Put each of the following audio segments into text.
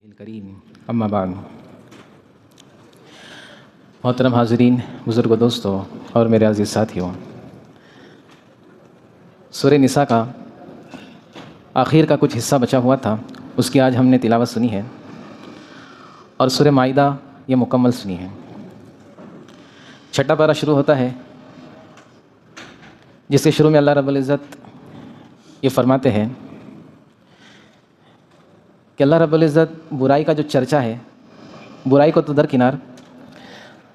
کریم اما بعد، محترم حاضرین، بزرگ دوستوں اور میرے عزیز ساتھیوں، سورہ نساء کا آخر کا کچھ حصہ بچا ہوا تھا، اس کی آج ہم نے تلاوت سنی ہے اور سورہ مائدہ یہ مکمل سنی ہے۔ چھٹا پارہ شروع ہوتا ہے جس کے شروع میں اللہ رب العزت یہ فرماتے ہیں کہ اللہ رب العزت برائی کا جو چرچا ہے، برائی کو تو درکنار،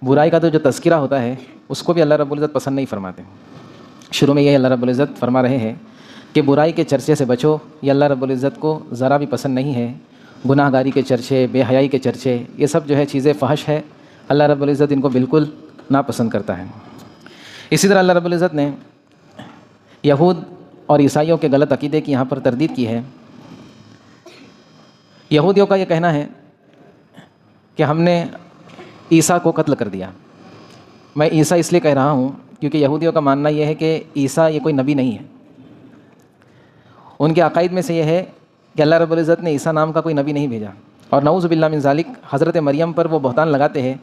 برائی کا تو جو تذکرہ ہوتا ہے اس کو بھی اللہ رب العزت پسند نہیں فرماتے۔ شروع میں یہ اللہ رب العزت فرما رہے ہیں کہ برائی کے چرچے سے بچو، یہ اللہ رب العزت کو ذرا بھی پسند نہیں ہے۔ گناہ گاری کے چرچے، بے حیائی کے چرچے، یہ سب جو ہے چیزیں فحش ہے، اللہ رب العزت ان کو بالکل ناپسند کرتا ہے۔ اسی طرح اللہ رب العزت نے یہود اور عیسائیوں کے غلط عقیدے کی یہاں پر تردید کی ہے۔ یہودیوں کا یہ کہنا ہے کہ ہم نے عیسیٰ کو قتل کر دیا۔ میں عیسیٰ اس لیے کہہ رہا ہوں کیونکہ یہودیوں کا ماننا یہ ہے کہ عیسیٰ یہ کوئی نبی نہیں ہے۔ ان کے عقائد میں سے یہ ہے کہ اللہ رب العزت نے عیسیٰ نام کا کوئی نبی نہیں بھیجا، اور نعوذ باللہ من ذالک حضرت مریم پر وہ بہتان لگاتے ہیں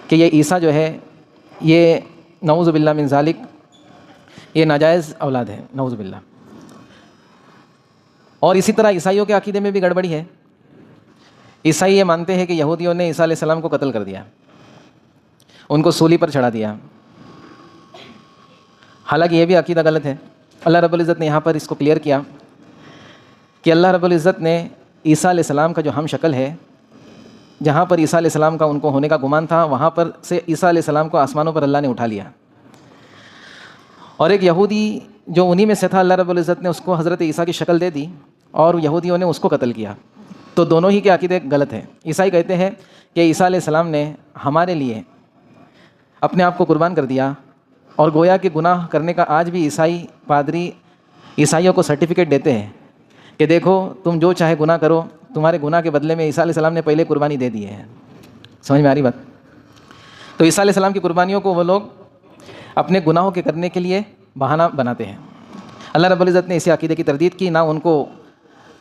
کہ یہ عیسیٰ جو ہے یہ نعوذ باللہ من ذالک یہ ناجائز اولاد ہے، نعوذ باللہ۔ اور اسی طرح عیسائیوں کے عقیدے میں بھی گڑبڑی ہے۔ عیسائی یہ مانتے ہیں کہ یہودیوں نے عیسیٰ علیہ السلام کو قتل کر دیا، ان کو سولی پر چڑھا دیا، حالانکہ یہ بھی عقیدہ غلط ہے۔ اللہ رب العزت نے یہاں پر اس کو کلیئر کیا کہ اللہ رب العزت نے عیسیٰ علیہ السلام کا جو ہم شکل ہے، جہاں پر عیسیٰ علیہ السلام کا ان کو ہونے کا گمان تھا، وہاں پر سے عیسیٰ علیہ السلام کو آسمانوں پر اللہ نے اٹھا لیا، اور ایک یہودی جو انہی میں سے تھا، اللہ رب العزت نے اس کو حضرت عیسیٰ کی شکل دے دی اور یہودیوں نے اس کو قتل کیا۔ تو دونوں ہی کے عقیدے غلط ہیں۔ عیسائی کہتے ہیں کہ عیسیٰ علیہ السلام نے ہمارے لیے اپنے آپ کو قربان کر دیا، اور گویا کہ گناہ کرنے کا آج بھی عیسائی پادری عیسائیوں کو سرٹیفکیٹ دیتے ہیں کہ دیکھو تم جو چاہے گناہ کرو، تمہارے گناہ کے بدلے میں عیسیٰ علیہ السلام نے پہلے قربانی دے دی ہے۔ سمجھ میں آ رہی بات؟ تو عیسیٰ علیہ السلام کی قربانیوں کو وہ لوگ اپنے گناہوں کے کرنے کے لیے بہانہ بناتے ہیں۔ اللہ رب العزت نے اسی عقیدے کی تردید کی، نہ ان کو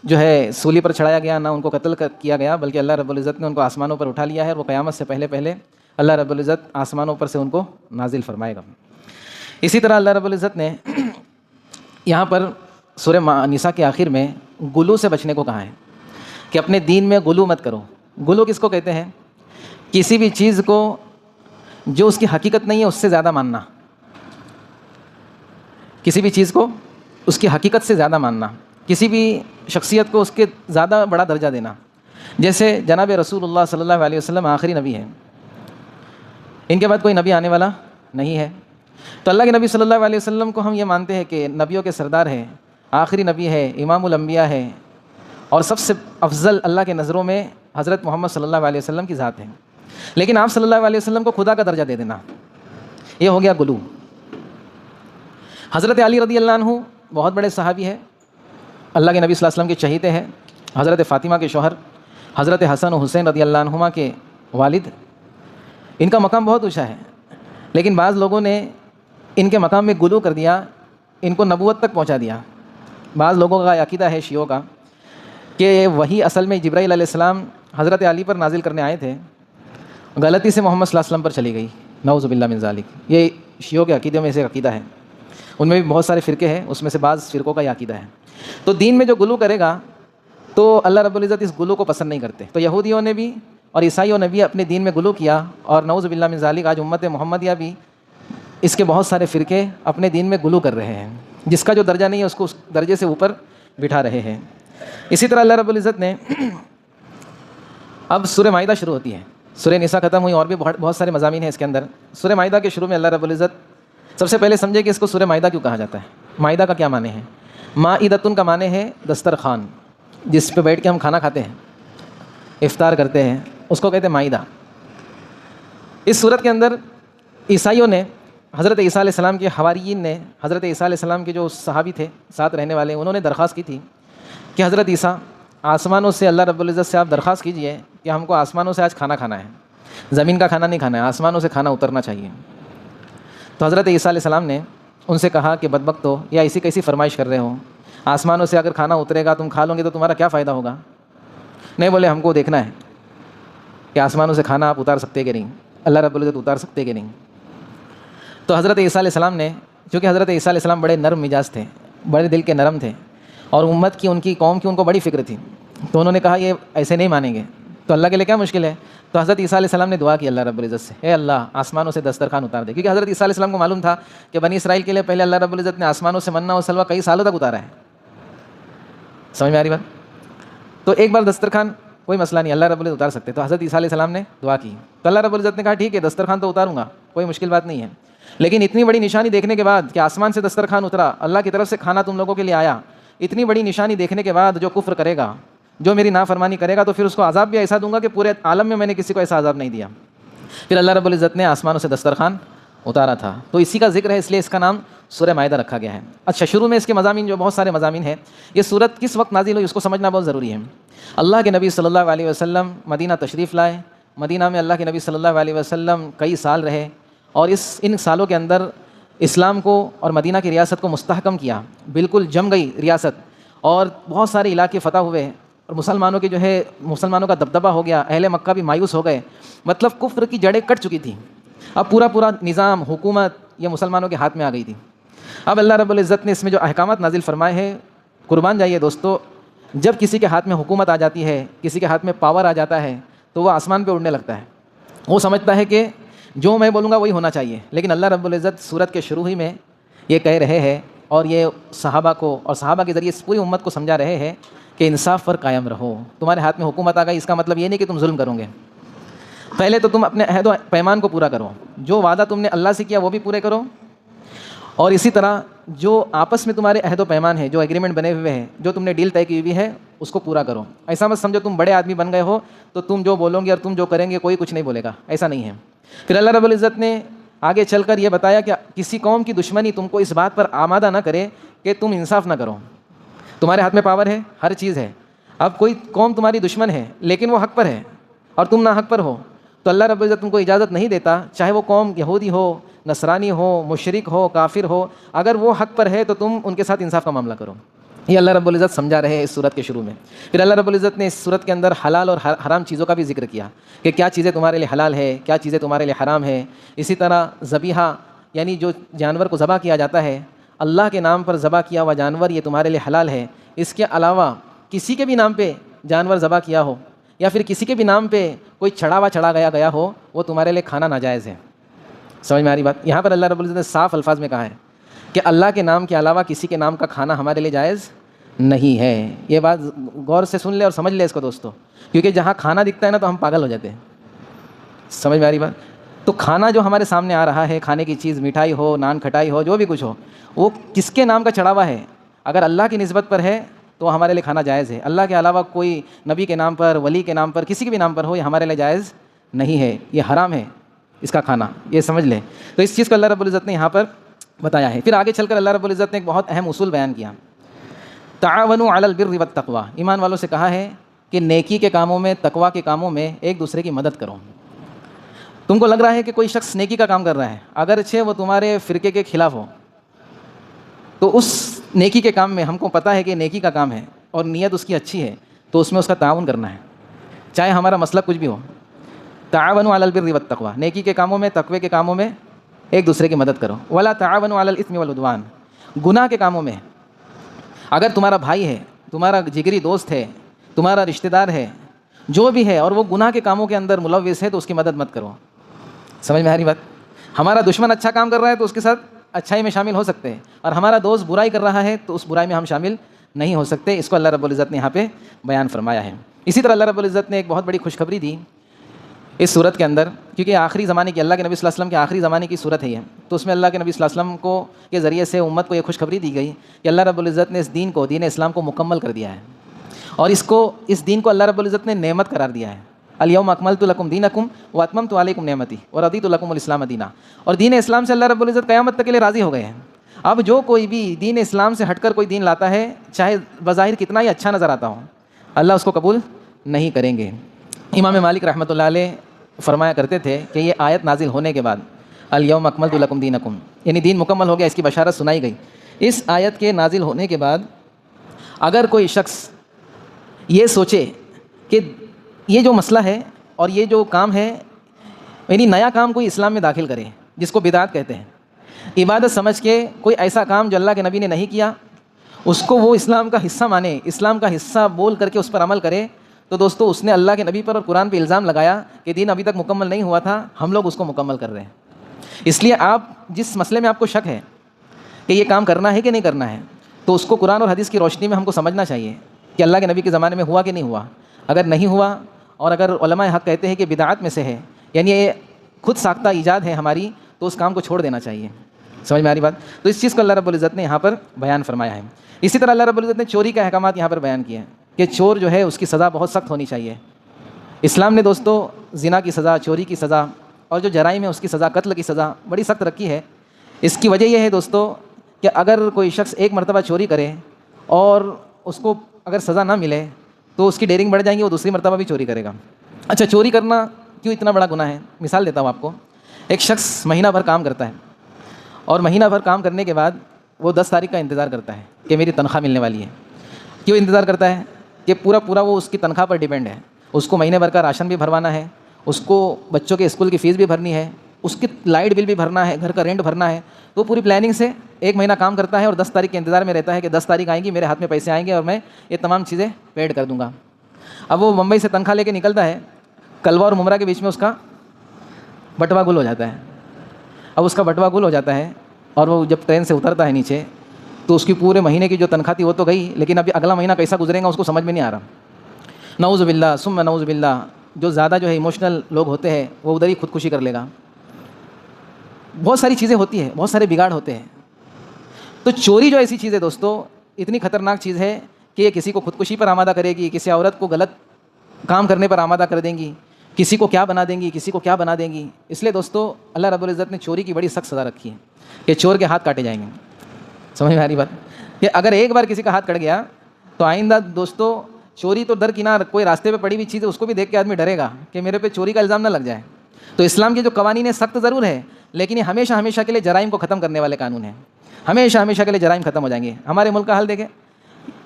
جو ہے سولی پر چڑھایا گیا، نہ ان کو قتل کیا گیا، بلکہ اللہ رب العزت نے ان کو آسمانوں پر اٹھا لیا ہے، اور وہ قیامت سے پہلے اللہ رب العزت آسمانوں پر سے ان کو نازل فرمائے گا۔ اسی طرح اللہ رب العزت نے یہاں پر سورہ نساء کے آخر میں غلو سے بچنے کو کہا ہے کہ اپنے دین میں غلو مت کرو۔ غلو کس کو کہتے ہیں؟ کسی بھی چیز کو جو اس کی حقیقت نہیں ہے اس سے زیادہ ماننا، کسی بھی چیز کو اس کی حقیقت سے زیادہ ماننا، کسی بھی شخصیت کو اس کے زیادہ بڑا درجہ دینا۔ جیسے جناب رسول اللہ صلی اللہ علیہ وسلم آخری نبی ہیں، ان کے بعد کوئی نبی آنے والا نہیں ہے، تو اللہ کے نبی صلی اللہ علیہ وسلم کو ہم یہ مانتے ہیں کہ نبیوں کے سردار ہے، آخری نبی ہے، امام الانبیاء ہے، اور سب سے افضل اللہ کے نظروں میں حضرت محمد صلی اللہ علیہ وسلم کی ذات ہے۔ لیکن آپ صلی اللہ علیہ وسلم کو خدا کا درجہ دے دینا، یہ ہو گیا غلو۔ حضرت علی رضی اللہ عنہ بہت بڑے صحابی ہے، اللہ کے نبی صلی اللہ علیہ وسلم کے چہیتے ہیں، حضرت فاطمہ کے شوہر، حضرت حسن و حسین رضی اللہ عنہما کے والد، ان کا مقام بہت اونچا ہے، لیکن بعض لوگوں نے ان کے مقام میں غلو کر دیا، ان کو نبوت تک پہنچا دیا۔ بعض لوگوں کا عقیدہ ہے، شیعوں کا، کہ وہی اصل میں جبرائیل علیہ السلام حضرت علی پر نازل کرنے آئے تھے، غلطی سے محمد صلی اللہ علیہ وسلم پر چلی گئی، نعوذ باللہ من ذالک۔ یہ شیعوں کے عقیدے میں سے عقیدہ ہے، ان میں بھی بہت سارے فرقے ہیں، اس میں سے بعض فرقوں کا یہ عقیدہ ہے۔ تو دین میں جو غلو کرے گا تو اللہ رب العزت اس غلو کو پسند نہیں کرتے۔ تو یہودیوں نے بھی اور عیسائیوں نے بھی اپنے دین میں غلو کیا، اور نعوذ باللہ من ذالک آج امت محمدیہ بھی اس کے بہت سارے فرقے اپنے دین میں غلو کر رہے ہیں، جس کا جو درجہ نہیں ہے اس کو اس درجے سے اوپر بٹھا رہے ہیں۔ اسی طرح اللہ رب العزت نے اب سورہ مائدہ شروع ہوتی ہے، سورہ نساء ختم ہوئی اور بھی بہت سارے مضامین ہیں اس کے اندر۔ سورہ مائدہ کے شروع میں اللہ رب العزت سب سے پہلے سمجھے کہ اس کو سورہ مائدہ کیوں کہا جاتا ہے۔ مائدہ کا کیا معنی ہے؟ مائدۃن کا معنی ہے دسترخوان، جس پہ بیٹھ کے ہم کھانا کھاتے ہیں، افطار کرتے ہیں، اس کو کہتے ہیں مائدہ۔ اس صورت کے اندر عیسائیوں نے، حضرت عیسیٰ علیہ السلام کے حواریین نے، حضرت عیسیٰ علیہ السلام کے جو صحابی تھے ساتھ رہنے والے، انہوں نے درخواست کی تھی کہ حضرت عیسیٰ آسمانوں سے اللہ رب العزت سے آپ درخواست کیجئے کہ ہم کو آسمانوں سے آج کھانا کھانا ہے، زمین کا کھانا نہیں کھانا ہے، آسمانوں سے کھانا اترنا چاہیے۔ تو حضرت عیسیٰ علیہ السلام نے ان سے کہا کہ بدبختو، یا اسی کیسی فرمائش کر رہے ہو، آسمانوں سے اگر کھانا اترے گا تم کھا لو گے تو تمہارا کیا فائدہ ہوگا؟ نہیں بولے ہم کو دیکھنا ہے کہ آسمانوں سے کھانا آپ اتار سکتے کہ نہیں، اللہ رب العزت اتار سکتے کہ نہیں۔ تو حضرت عیسیٰ علیہ السلام نے، چونکہ حضرت عیسیٰ علیہ السلام بڑے نرم مزاج تھے، بڑے دل کے نرم تھے، اور امت کی، ان کی قوم کی ان کو بڑی فکر تھی، تو انہوں نے کہا یہ ایسے نہیں مانیں گے، تو اللہ کے لیے کیا مشکل ہے۔ تو حضرت عیسیٰ علیہ السلام نے دعا کی اللہ رب العزت سے، اے اللہ آسمانوں سے دسترخوان اتار دے، کیونکہ حضرت عیسیٰ علیہ السلام کو معلوم تھا کہ بنی اسرائیل کے لیے پہلے اللہ رب العزت نے آسمانوں سے منہ و سلوہ کئی سالوں تک اتارا ہے۔ سمجھ میں آ رہی بات؟ تو ایک بار دسترخوان کوئی مسئلہ نہیں، اللہ رب العزت اتار سکتے، تو حضرت عیسیٰ علیہ السلام نے دعا کی، تو اللہ رب العزت نے کہا ٹھیک ہے دسترخوان تو اتاروں گا، کوئی مشکل بات نہیں ہے، لیکن اتنی بڑی نشانی دیکھنے کے بعد کہ آسمان سے دسترخوان اترا، اللہ کی طرف سے کھانا تم لوگوں کے لیے آیا، اتنی بڑی نشانی دیکھنے کے بعد جو کفر کرے گا، جو میری نافرمانی کرے گا، تو پھر اس کو عذاب بھی ایسا دوں گا کہ پورے عالم میں نے کسی کو ایسا عذاب نہیں دیا۔ پھر اللہ رب العزت نے آسمانوں سے دسترخوان اتارا تھا، تو اسی کا ذکر ہے، اس لیے اس کا نام سورہ مائدہ رکھا گیا ہے۔ اچھا، شروع میں اس کے مضامین جو بہت سارے مضامین ہیں، یہ سورت کس وقت نازل ہوئی اس کو سمجھنا بہت ضروری ہے۔ اللہ کے نبی صلی اللہ علیہ وسلم مدینہ تشریف لائے، مدینہ میں اللہ کے نبی صلی اللہ علیہ وسلم کئی سال رہے، اور ان سالوں کے اندر اسلام کو اور مدینہ کی ریاست کو مستحکم کیا، بالکل جم گئی ریاست، اور بہت سارے علاقے فتح ہوئے، اور مسلمانوں کے مسلمانوں کا دبدبہ ہو گیا، اہل مکہ بھی مایوس ہو گئے، مطلب کفر کی جڑیں کٹ چکی تھیں، اب پورا نظام، حکومت یہ مسلمانوں کے ہاتھ میں آ گئی تھی۔ اب اللہ رب العزت نے اس میں جو احکامات نازل فرمائے ہیں، قربان جائیے دوستو، جب کسی کے ہاتھ میں حکومت آ جاتی ہے، کسی کے ہاتھ میں پاور آ جاتا ہے، تو وہ آسمان پہ اڑنے لگتا ہے، وہ سمجھتا ہے کہ جو میں بولوں گا وہی ہونا چاہیے، لیکن اللہ رب العزت سورت کے شروع ہی میں یہ کہہ رہے ہیں، اور یہ صحابہ کو اور صحابہ کے ذریعے پوری امت کو سمجھا رہے ہیں کہ انصاف پر قائم رہو، تمہارے ہاتھ میں حکومت آ گئی، اس کا مطلب یہ نہیں کہ تم ظلم کرو گے، پہلے تو تم اپنے عہد و پیمان کو پورا کرو، جو وعدہ تم نے اللہ سے کیا وہ بھی پورے کرو، اور اسی طرح جو آپس میں تمہارے عہد و پیمان ہے، جو ایگریمنٹ بنے ہوئے ہیں، جو تم نے ڈیل طے کی ہوئی ہے، اس کو پورا کرو۔ ایسا مت سمجھو تم بڑے آدمی بن گئے ہو تو تم جو بولو گے اور تم جو کریں گے کوئی کچھ نہیں بولے گا، ایسا نہیں ہے۔ پھر اللہ رب العزت نے آگے چل کر یہ بتایا کہ کسی قوم کی دشمنی تم کو اس بات پر آمادہ نہ کرے کہ تم انصاف نہ کرو، تمہارے ہاتھ میں پاور ہے، ہر چیز ہے، اب کوئی قوم تمہاری دشمن ہے لیکن وہ حق پر ہے اور تم نہ حق پر ہو، تو اللہ رب العزت تم کو اجازت نہیں دیتا، چاہے وہ قوم یہودی ہو، نصرانی ہو، مشرک ہو، کافر ہو، اگر وہ حق پر ہے تو تم ان کے ساتھ انصاف کا معاملہ کرو۔ یہ اللہ رب العزت سمجھا رہے ہیں اس صورت کے شروع میں۔ پھر اللہ رب العزت نے اس صورت کے اندر حلال اور حرام چیزوں کا بھی ذکر کیا کہ کیا چیزیں تمہارے لیے حلال ہے، کیا چیزیں تمہارے لیے حرام ہے۔ اسی طرح ذبیحہ، یعنی جو جانور کو ذبح کیا جاتا ہے، اللہ کے نام پر ذبح کیا ہوا جانور یہ تمہارے لیے حلال ہے، اس کے علاوہ کسی کے بھی نام پہ جانور ذبح کیا ہو یا پھر کسی کے بھی نام پہ کوئی چڑھاوا چڑھا گیا ہو، وہ تمہارے لیے کھانا ناجائز ہے۔ سمجھ میں آ رہی بات؟ یہاں پر اللہ رب العزت نے صاف الفاظ میں کہا ہے کہ اللہ کے نام کے علاوہ کسی کے نام کا کھانا ہمارے لیے جائز نہیں ہے۔ یہ بات غور سے سن لے اور سمجھ لے اس کو دوستو، کیونکہ جہاں کھانا دکھتا ہے نا تو ہم پاگل ہو جاتے ہیں۔ سمجھ میں آ رہی بات؟ تو کھانا جو ہمارے سامنے آ رہا ہے، کھانے کی چیز، مٹھائی ہو، نان کھٹائی ہو، جو بھی کچھ ہو، وہ کس کے نام کا چڑھاوا ہے، اگر اللہ کی نسبت پر ہے تو ہمارے لیے کھانا جائز ہے، اللہ کے علاوہ کوئی نبی کے نام پر، ولی کے نام پر، کسی کے بھی نام پر ہو، یہ ہمارے لیے جائز نہیں ہے، یہ حرام ہے اس کا کھانا، یہ سمجھ لیں۔ تو اس چیز کو اللہ رب العزت نے یہاں پر بتایا ہے۔ پھر آگے چل کر اللہ رب العزت نے ایک بہت اہم اصول بیان کیا، تعاونوا علی البر والتقوی، ایمان والوں سے کہا ہے کہ نیکی کے کاموں میں، تقوی کے کاموں میں ایک دوسرے کی مدد کرو۔ تم کو لگ رہا ہے کہ کوئی شخص نیکی کا کام کر رہا ہے، اگرچہ وہ تمہارے فرقے کے خلاف ہو، تو اس نیکی کے کام میں ہم کو پتہ ہے کہ نیکی کا کام ہے اور نیت اس کی اچھی ہے، تو اس میں اس کا تعاون کرنا ہے، چاہے ہمارا مسلک کچھ بھی ہو۔ تعاونوا علی البر والتقوی، نیکی کے کاموں میں، تقوی کے کاموں میں ایک دوسرے کی مدد کرو۔ ولا تعاونوا علی الاثم والعدوان، گناہ کے کاموں میں اگر تمہارا بھائی ہے، تمہارا جگری دوست ہے، تمہارا رشتہ دار ہے، جو بھی ہے، اور وہ گناہ کے کاموں کے اندر ملوث ہے تو اس کی مدد مت کرو۔ سمجھ میں آ رہی بات؟ ہمارا دشمن اچھا کام کر رہا ہے تو اس کے ساتھ اچھائی میں شامل ہو سکتے ہیں، اور ہمارا دوست برائی کر رہا ہے تو اس برائی میں ہم شامل نہیں ہو سکتے، اس کو اللہ رب العزت نے یہاں پہ بیان فرمایا ہے۔ اسی طرح اللہ رب العزت نے ایک بہت بڑی خوشخبری دی اس صورت کے اندر، کیونکہ آخری زمانے کی، اللہ کے نبی صلی اللہ علیہ وسلم کے آخری زمانے کی صورت ہے یہ، تو اس میں اللہ کے نبی صلی اللہ علیہ وسلم کو کے ذریعے سے امت کو یہ خوشخبری دی گئی کہ اللہ رب العزت نے اس دین کو، دین اسلام کو مکمل کر دیا ہے، اور اس دین کو اللہ رب العزت نے نعمت قرار دیا ہے۔ الیوم اکملت لکم دینکم واتممت علیکم نعمتی ورضیت لکم الاسلام دینا، اور دین اسلام سے اللہ رب العزت قیامت تک کے لیے راضی ہو گئے ہیں۔ اب جو کوئی بھی دین اسلام سے ہٹ کر کوئی دین لاتا ہے، چاہے بظاہر کتنا ہی اچھا نظر آتا ہو، اللہ اس کو قبول نہیں کریں گے۔ امام مالک رحمۃ اللہ علیہ فرمایا کرتے تھے کہ یہ آیت نازل ہونے کے بعد، الیوم اکملت لکم دینکم، یعنی دین مکمل ہو گیا، اس کی بشارت سنائی گئی۔ اس آیت کے نازل ہونے کے بعد اگر کوئی شخص یہ سوچے کہ یہ جو مسئلہ ہے اور یہ جو کام ہے، یعنی نیا کام کوئی اسلام میں داخل کرے جس کو بدعت کہتے ہیں، عبادت سمجھ کے کوئی ایسا کام جو اللہ کے نبی نے نہیں کیا اس کو وہ اسلام کا حصہ مانے، اسلام کا حصہ بول کر کے اس پر عمل کرے، تو دوستو اس نے اللہ کے نبی پر اور قرآن پہ الزام لگایا کہ دین ابھی تک مکمل نہیں ہوا تھا، ہم لوگ اس کو مکمل کر رہے ہیں۔ اس لیے آپ جس مسئلے میں آپ کو شک ہے کہ یہ کام کرنا ہے کہ نہیں کرنا ہے، تو اس کو قرآن اور حدیث کی روشنی میں ہم کو سمجھنا چاہیے کہ اللہ کے نبی کے زمانے میں ہوا کہ نہیں ہوا۔ اگر نہیں ہوا اور اگر علماء حق کہتے ہیں کہ بدعات میں سے ہے، یعنی یہ خود ساختہ ایجاد ہے ہماری، تو اس کام کو چھوڑ دینا چاہیے۔ سمجھ میں آ رہی بات؟ تو اس چیز کو اللہ رب العزت نے یہاں پر بیان فرمایا ہے۔ اسی طرح اللہ رب العزت نے چوری کے احکامات یہاں پر بیان کیے ہیں کہ چور جو ہے اس کی سزا بہت سخت ہونی چاہیے۔ اسلام نے دوستو زنا کی سزا، چوری کی سزا اور جو جرائم ہے اس کی سزا، قتل کی سزا بڑی سخت رکھی ہے۔ اس کی وجہ یہ ہے دوستو کہ اگر کوئی شخص ایک مرتبہ چوری کرے اور اس کو اگر سزا نہ ملے تو اس کی ڈیرنگ بڑھ جائیں گی، وہ دوسری مرتبہ بھی چوری کرے گا۔ اچھا، چوری کرنا کیوں اتنا بڑا گناہ ہے؟ مثال دیتا ہوں آپ کو۔ ایک شخص مہینہ بھر کام کرتا ہے اور مہینہ بھر کام کرنے کے بعد وہ 10 تاریخ کا انتظار کرتا ہے کہ میری تنخواہ ملنے والی ہے۔ کیوں انتظار کرتا ہے؟ کہ پورا وہ اس کی تنخواہ پر ڈیپینڈ ہے، اس کو مہینے بھر کا راشن بھی بھروانا ہے، اس کو بچوں کے اسکول کی فیس بھی بھرنی ہے، اس کی لائٹ بل بھی بھرنا ہے، گھر کا رینٹ بھرنا ہے۔ تو پوری پلاننگ سے ایک مہینہ کام کرتا ہے اور 10 تاریخ کے انتظار میں رہتا ہے کہ 10 تاریخ آئیں گی، میرے ہاتھ میں پیسے آئیں گے اور میں یہ تمام چیزیں پیڈ کر دوں گا۔ اب وہ ممبئی سے تنخواہ لے کے نکلتا ہے، کلوا اور ممرا کے بیچ میں اس کا بٹوا گل ہو جاتا ہے۔ اب اس کا بٹوا گل ہو جاتا ہے اور وہ جب ٹرین سے اترتا ہے نیچے تو اس کی پورے مہینے کی جو تنخواہ تھی وہ تو گئی، لیکن ابھی اگلا مہینہ کیسا گزرے گا اس کو سمجھ میں نہیں آ رہا۔ نعوذ باللہ ثم نعوذ باللہ، جو زیادہ جو ہے ایموشنل لوگ ہوتے ہیں وہ ادھر ہی خودکشی کر لے گا۔ بہت ساری چیزیں ہوتی ہیں، بہت سارے بگاڑ ہوتے ہیں۔ تو چوری جو ایسی چیز ہے دوستو، اتنی خطرناک چیز ہے کہ یہ کسی کو خودکشی پر آمادہ کرے گی، کسی عورت کو غلط کام کرنے پر آمادہ کر دیں گی، کسی کو کیا بنا دیں گی، کسی کو کیا بنا دیں گی۔ اس لیے دوستو اللہ رب العزت نے چوری کی بڑی سخت سزا رکھی ہے کہ چور کے ہاتھ کاٹے جائیں گے۔ سمجھ میں آ رہی بات؟ کہ اگر ایک بار کسی کا ہاتھ کٹ گیا تو آئندہ دوستو چوری تو درکنار، کوئی راستے پہ پڑی ہوئی چیز ہے اس کو بھی دیکھ کے آدمی ڈرے گا کہ میرے پہ چوری کا الزام نہ لگ جائے۔ تو اسلام کے جو قوانین ہیں سخت ضرور ہے، لیکن یہ ہمیشہ ہمیشہ کے لیے جرائم کو ختم کرنے والے قانون ہیں۔ ہمیشہ ہمیشہ کے لیے جرائم ختم ہو جائیں گے۔ ہمارے ملک کا حال دیکھیں،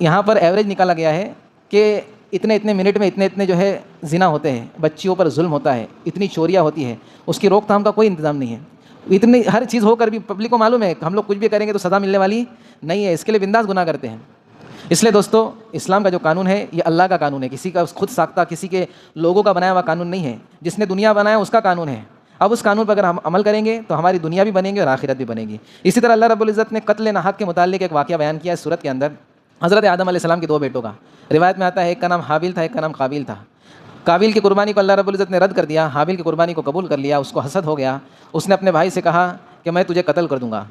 یہاں پر ایوریج نکالا گیا ہے کہ اتنے منٹ میں اتنے جو ہے زنا ہوتے ہیں، بچیوں پر ظلم ہوتا ہے، اتنی چوریاں ہوتی ہے، اس کی روک تھام کا کوئی انتظام نہیں ہے۔ اتنی ہر چیز ہو کر بھی پبلک کو معلوم ہے کہ ہم لوگ کچھ بھی کریں گے تو سزا ملنے والی نہیں ہے، اس کے لیے بنداس گناہ کرتے ہیں۔ اس لیے دوستو اسلام کا جو قانون ہے یہ اللہ کا قانون ہے، کسی کا خود ساختہ کسی کے لوگوں کا بنایا ہوا قانون نہیں ہے۔ جس نے دنیا بنایا اس کا قانون ہے۔ اب اس قانون پر اگر ہم عمل کریں گے تو ہماری دنیا بھی بنے گی اور آخرت بھی بنے گی۔ اسی طرح اللہ رب العزت نے قتل ناحق کے متعلق ایک واقعہ بیان کیا ہے اس سورت کے اندر، حضرت آدم علیہ السلام کے 2 بیٹوں کا۔ روایت میں آتا ہے ایک کا نام حابیل تھا، ایک کا نام قابیل تھا۔ قابیل کی قربانی کو اللہ رب العزت نے رد کر دیا، حابیل کی قربانی کو قبول کر لیا۔ اس کو حسد ہو گیا، اس نے اپنے بھائی سے کہا کہ میں تجھے قتل کر دوں گا۔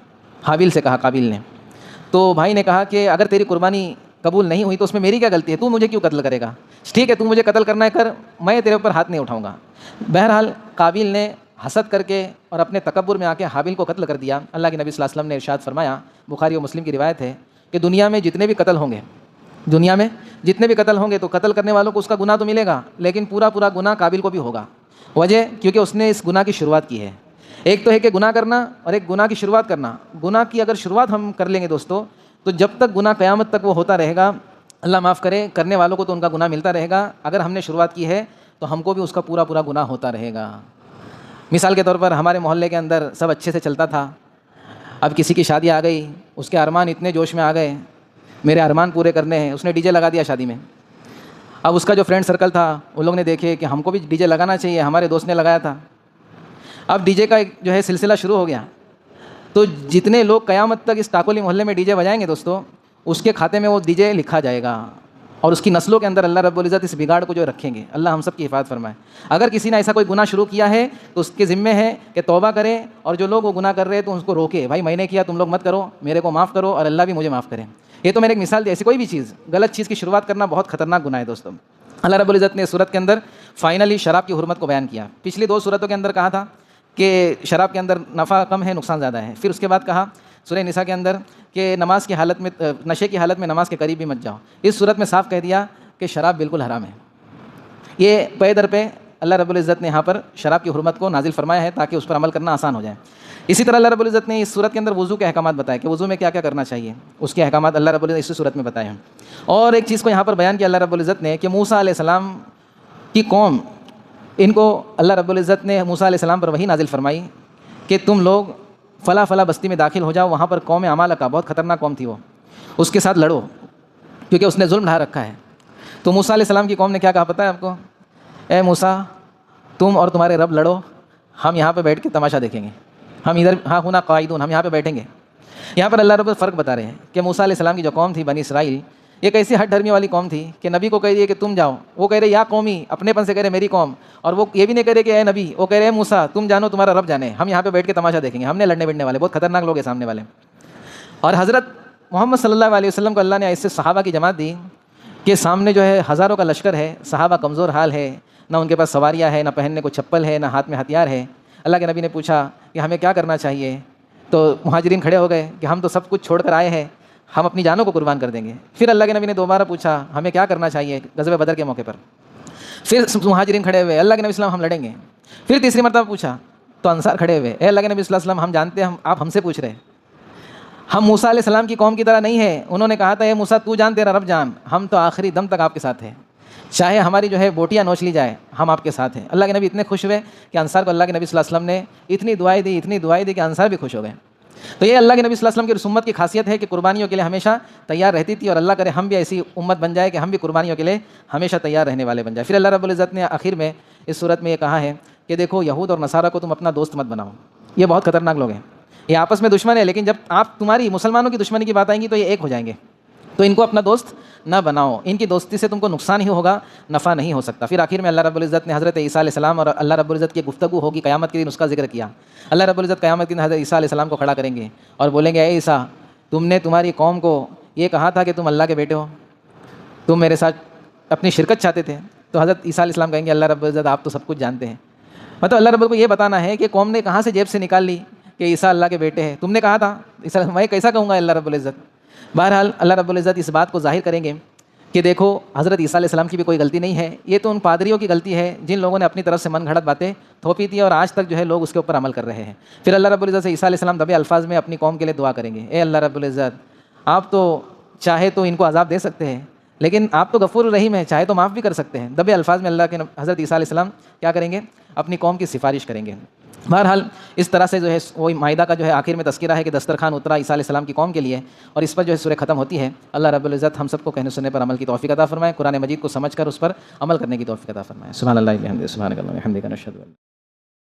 حابیل سے کہا قابیل نے، تو بھائی نے کہا کہ اگر تیری قربانی قبول نہیں ہوئی تو اس میں میری کیا غلطی ہے، تو مجھے کیوں قتل کرے گا؟ ٹھیک ہے، تو مجھے قتل کرنا ہے کر، میں تیرے اوپر ہاتھ نہیں اٹھاؤں گا۔ بہرحال قابیل نے حسد کر کے اور اپنے تکبر میں آ کے حابیل کو قتل کر دیا۔ اللہ کے نبی صلی اللہ علیہ وسلم نے ارشاد فرمایا، بخاری و مسلم کی روایت ہے کہ دنیا میں جتنے بھی قتل ہوں گے تو قتل کرنے والوں کو اس کا گناہ تو ملے گا، لیکن پورا گناہ قابیل کو بھی ہوگا۔ وجہ کیونکہ اس نے اس گناہ کی شروعات کی ہے۔ ایک تو ہے کہ گناہ کرنا اور ایک گناہ کی شروعات کرنا۔ گناہ کی اگر شروعات ہم کر لیں گے دوستو تو جب تک گناہ قیامت تک وہ ہوتا رہے گا، اللہ معاف کرے، کرنے والوں کو تو ان کا گناہ ملتا رہے گا۔ اگر ہم نے شروعات کی ہے تو ہم کو بھی اس کا پورا گناہ ہوتا رہے گا۔ مثال کے طور پر ہمارے محلے کے اندر سب اچھے سے چلتا تھا، اب کسی کی شادی آ گئی، اس کے ارمان اتنے جوش میں آ گئے، میرے ارمان پورے کرنے ہیں، اس نے ڈی جے لگا دیا شادی میں۔ اب اس کا جو فرینڈ سرکل تھا ان لوگ نے دیکھے کہ ہم کو بھی ڈی جے لگانا چاہیے، ہمارے دوست نے لگایا تھا۔ اب ڈی جے کا ایک جو ہے سلسلہ شروع ہو گیا، تو جتنے لوگ قیامت تک اس ٹاکولی محلے میں ڈی جے بجائیں گے دوستو، اس کے کھاتے میں وہ ڈی جے لکھا جائے گا، اور اس کی نسلوں کے اندر اللہ رب العزت اس بگاڑ کو جو رکھیں گے۔ اللہ ہم سب کی حفاظت فرمائے۔ اگر کسی نے ایسا کوئی گناہ شروع کیا ہے تو اس کے ذمے ہے کہ توبہ کرے، اور جو لوگ وہ گناہ کر رہے ہیں تو اس کو روکے، بھائی میں نے کیا تم لوگ مت کرو، میرے کو معاف کرو اور اللہ بھی مجھے معاف کرے۔ یہ تو میں نے ایک مثال دی، ایسی کوئی بھی چیز غلط چیز کی شروعات کرنا بہت خطرناک گناہ ہے دوستوں۔ اللہ رب العزت نے سورت کے اندر فائنلی شراب کی حرمت کو بیان کیا۔ پچھلی 2 سورتوں کے اندر کہا تھا کہ شراب کے اندر نفع کم ہے، نقصان زیادہ ہے۔ پھر اس کے بعد کہا سورہ نساء کے اندر کہ نماز کی حالت میں، نشے کی حالت میں نماز کے قریب بھی مت جاؤ۔ اس صورت میں صاف کہہ دیا کہ شراب بالکل حرام ہے۔ یہ پے در پہ اللہ رب العزت نے یہاں پر شراب کی حرمت کو نازل فرمایا ہے تاکہ اس پر عمل کرنا آسان ہو جائے۔ اسی طرح اللہ رب العزت نے اس صورت کے اندر وضو کے احکامات بتائے کہ وضو میں کیا کیا کرنا چاہیے، اس کے احکامات اللہ رب العزت اسی صورت میں بتائے ہیں۔ اور ایک چیز کو یہاں پر بیان کیا اللہ رب العزت نے کہ موسیٰ علیہ السلام کی قوم، ان کو اللہ رب العزت نے موسیٰ علیہ السلام پر وحی نازل فرمائی کہ تم لوگ فلاں فلاں بستی میں داخل ہو جاؤ، وہاں پر قوم عمالقہ، بہت خطرناک قوم تھی وہ، اس کے ساتھ لڑو کیونکہ اس نے ظلم ڈھا رکھا ہے۔ تو موسیٰ علیہ السلام کی قوم نے کیا کہا پتہ ہے آپ کو؟ اے موسیٰ، تم اور تمہارے رب لڑو، ہم یہاں پہ بیٹھ کے تماشا دیکھیں گے، ہم ادھر ہاں ہونا قاعدون، ہم یہاں پہ بیٹھیں گے۔ یہاں پر اللہ رب فرق بتا رہے ہیں کہ موسیٰ علیہ السلام کی جو قوم تھی بنی اسرائیل، ایک ایسی ہٹ دھرمی والی قوم تھی کہ نبی کو کہہ دیے کہ تم جاؤ، وہ کہہ رہے یا قومی، اپنے پن سے کہہ رہے میری قوم، اور وہ یہ بھی نہیں کہہ رہے کہ اے نبی، وہ کہہ رہے موسیٰ تم جانو تمہارا رب جانے، ہم یہاں پہ بیٹھ کے تماشا دیکھیں گے، ہم نے لڑنے بیٹھنے والے، بہت خطرناک لوگ ہیں سامنے والے۔ اور حضرت محمد صلی اللہ علیہ وسلم کو اللہ نے ایسے صحابہ کی جماعت دی کہ سامنے جو ہے ہزاروں کا لشکر ہے، صحابہ کمزور حال ہے، نہ ان کے پاس سواریاں ہے، نہ پہننے کو چپل ہے، نہ ہاتھ میں ہتھیار ہے۔ اللہ کے نبی نے پوچھا کہ ہمیں کیا کرنا چاہیے؟ تو مہاجرین کھڑے ہو گئے کہ ہم تو سب کچھ چھوڑ کر آئے ہیں، ہم اپنی جانوں کو قربان کر دیں گے۔ پھر اللہ کے نبی نے دوبارہ پوچھا ہمیں کیا کرنا چاہیے غزوہ بدر کے موقع پر؟ پھر مہاجرین کھڑے ہوئے، اللہ کے نبی صلی اللہ علیہ وسلم ہم لڑیں گے۔ پھر تیسری مرتبہ پوچھا تو انصار کھڑے ہوئے، اے اللہ کے نبی صلی اللہ علیہ وسلم ہم جانتے ہیں آپ ہم سے پوچھ رہے ہیں، ہم موسیٰ علیہ السلام کی قوم کی طرح نہیں ہے، انہوں نے کہا تھا اے موسیٰ تو جان تیرا رب جان، ہم تو آخری دم تک آپ کے ساتھ ہیں، چاہے ہماری جو ہے بوٹیاں نوچ لی جائے ہم آپ کے ساتھ ہیں۔ اللہ کے نبی اتنے خوش ہوئے کہ انصار کو اللہ کے نبی صلی اللہ علیہ وسلم نے اتنی دعائیں دی کہ انصار بھی خوش ہو گئے۔ تو یہ اللہ کے نبی صلی اللہ علیہ وسلم کی رسومت کی خاصیت ہے کہ قربانیوں کے لیے ہمیشہ تیار رہتی تھی، اور اللہ کرے ہم بھی ایسی امت بن جائے کہ ہم بھی قربانیوں کے لیے ہمیشہ تیار رہنے والے بن جائے۔ پھر اللہ رب العزت نے آخر میں اس صورت میں یہ کہا ہے کہ دیکھو یہود اور نصارہ کو تم اپنا دوست مت بناؤ، یہ بہت خطرناک لوگ ہیں، یہ آپس میں دشمن ہے، لیکن جب آپ تمہاری مسلمانوں کی دشمنی کی بات آئیں گی تو یہ ایک ہو جائیں گے، تو ان کو اپنا دوست نہ بناؤ، ان کی دوستی سے تم کو نقصان ہی ہوگا، نفع نہیں ہو سکتا۔ پھر آخر میں اللہ رب العزت نے حضرت عیسیٰ علیہ السلام اور اللہ رب العزت کی گفتگو ہوگی قیامت کے دن، اس کا ذکر کیا۔ اللہ رب العزت قیامت کے دن حضرت عیسیٰ علیہ السلام کو کھڑا کریں گے اور بولیں گے اے عیسیٰ، تم نے تمہاری قوم کو یہ کہا تھا کہ تم اللہ کے بیٹے ہو، تم میرے ساتھ اپنی شرکت چاہتے تھے، تو حضرت عیسیٰ علیہ السلام کہیں گے اللہ رب العزت آپ تو سب کچھ جانتے ہیں، مطلب اللہ رب العزت کو یہ بتانا ہے کہ قوم نے کہاں سے جیب سے نکال لی کہ عیسیٰ اللہ کے بیٹے ہیں، تم نے کہا تھا، عیسیٰ میں کیسا کہوں گا اللہ رب العزت۔ بہرحال اللہ رب العزت اس بات کو ظاہر کریں گے کہ دیکھو حضرت عیسیٰ علیہ السلام کی بھی کوئی غلطی نہیں ہے، یہ تو ان پادریوں کی غلطی ہے جن لوگوں نے اپنی طرف سے من گھڑت باتیں تھوپی تھی اور آج تک جو ہے لوگ اس کے اوپر عمل کر رہے ہیں۔ پھر اللہ رب العزت سے عیسیٰ علیہ السلام دبے الفاظ میں اپنی قوم کے لیے دعا کریں گے، اے اللہ رب العزت آپ تو چاہے تو ان کو عذاب دے سکتے ہیں، لیکن آپ تو غفور الرحیم ہیں، چاہے تو معاف بھی کر سکتے ہیں۔ دبے الفاظ میں اللہ کے حضرت عیسیٰ علیہ السلام کیا کریں گے؟ اپنی قوم کی سفارش کریں گے۔ بہرحال اس طرح سے جو ہے وہی مائدہ کا جو ہے آخر میں تذکرہ ہے کہ دسترخوان اترا عیسیٰ علیہ السلام کی قوم کے لیے، اور اس پر جو ہے سورہ ختم ہوتی ہے۔ اللہ رب العزت ہم سب کو کہنے سننے پر عمل کی توفیق عطا فرمائے، قرآن مجید کو سمجھ کر اس پر عمل کرنے کی توفیق عطا فرمائے۔ سبحان اللہ و بحمدہ، سبحانک اللہم و بحمدک، نشہد ان